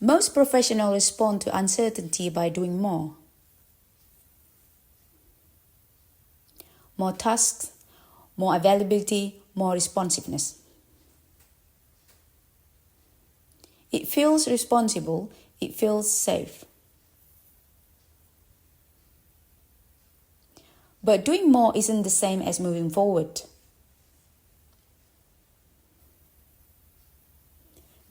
Most professionals respond to uncertainty by doing more. More tasks, more availability, more responsiveness. It feels responsible, it feels safe. But doing more isn't the same as moving forward.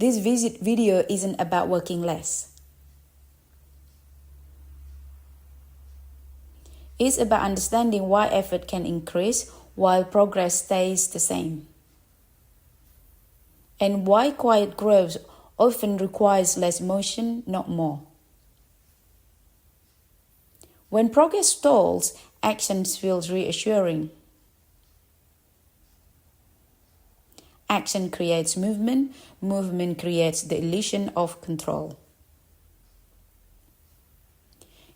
This video isn't about working less. It's about understanding why effort can increase while progress stays the same. And why quiet growth often requires less motion, not more. When progress stalls, action feels reassuring. Action creates movement, movement creates the illusion of control.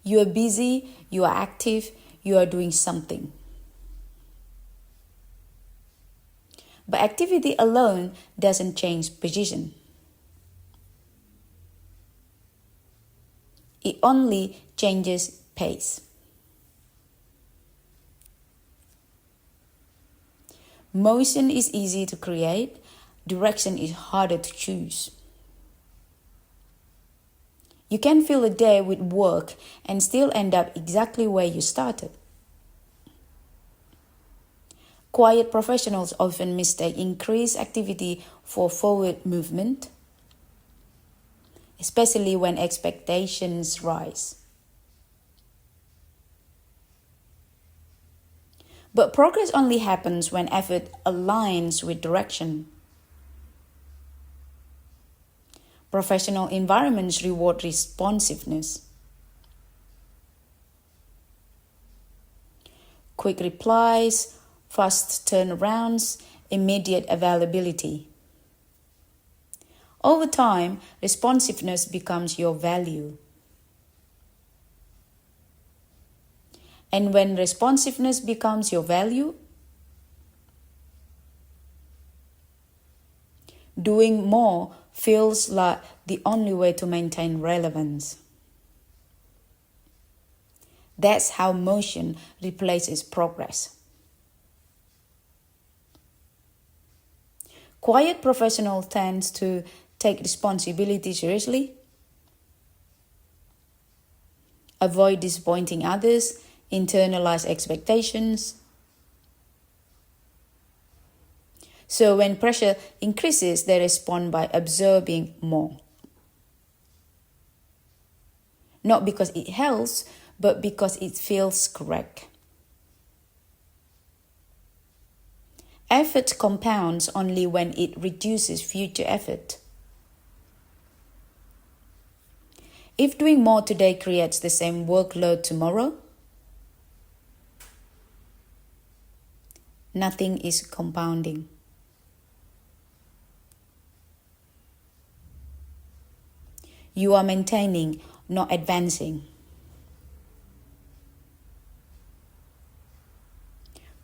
You are busy, you are active, you are doing something. But activity alone doesn't change position. It only changes pace. Motion is easy to create, direction is harder to choose. You can fill a day with work and still end up exactly where you started. Quiet professionals often mistake increased activity for forward movement, especially when expectations rise. But progress only happens when effort aligns with direction. Professional environments reward responsiveness. Quick replies, fast turnarounds, immediate availability. Over time, responsiveness becomes your value. And when responsiveness becomes your value, doing more feels like the only way to maintain relevance. That's how motion replaces progress. Quiet professional tends to take responsibility seriously, avoid disappointing others, internalize expectations. So when pressure increases, they respond by absorbing more. Not because it helps, but because it feels correct. Effort compounds only when it reduces future effort. If doing more today creates the same workload tomorrow, nothing is compounding. You are maintaining, not advancing.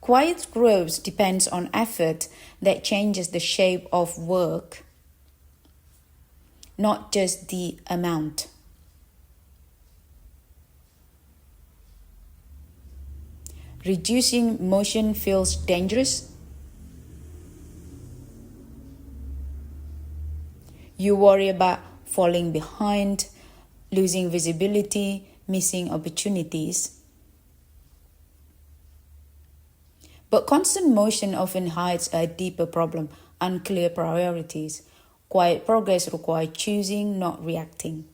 Quiet growth depends on effort that changes the shape of work, not just the amount. Reducing motion feels dangerous. You worry about falling behind, losing visibility, missing opportunities. But constant motion often hides a deeper problem, unclear priorities. Quiet progress requires choosing, not reacting.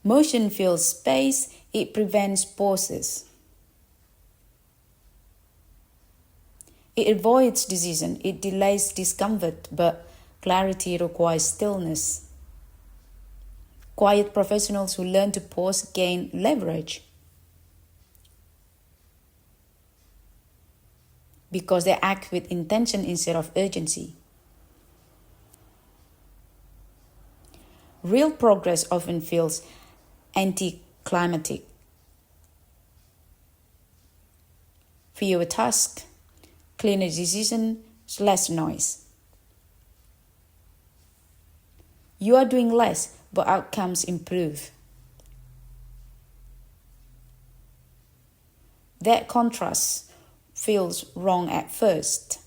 Motion fills space, it prevents pauses. It avoids decision, it delays discomfort, but clarity requires stillness. Quiet professionals who learn to pause gain leverage because they act with intention instead of urgency. Real progress often feels anticlimactic. Fewer tasks, cleaner decision, less noise. You are doing less, but outcomes improve. That contrast feels wrong at first.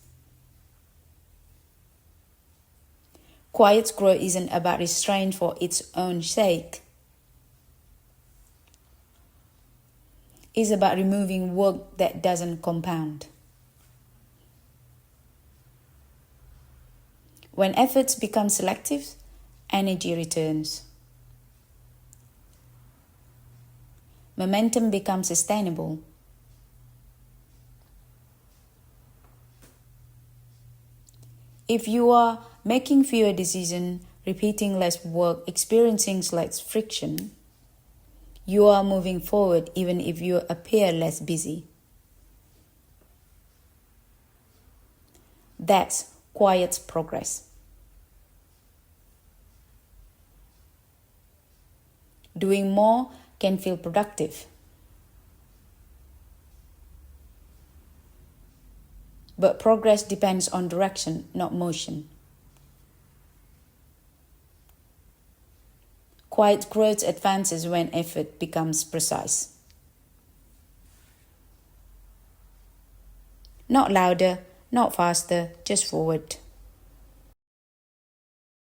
Quiet growth isn't about restraint for its own sake. It's about removing work that doesn't compound. When efforts become selective, energy returns. Momentum becomes sustainable. If you are making fewer decisions, repeating less work, experiencing less friction, you are moving forward even if you appear less busy. That's quiet progress. Doing more can feel productive. But progress depends on direction, not motion. Quiet growth advances when effort becomes precise. Not louder, not faster, just forward.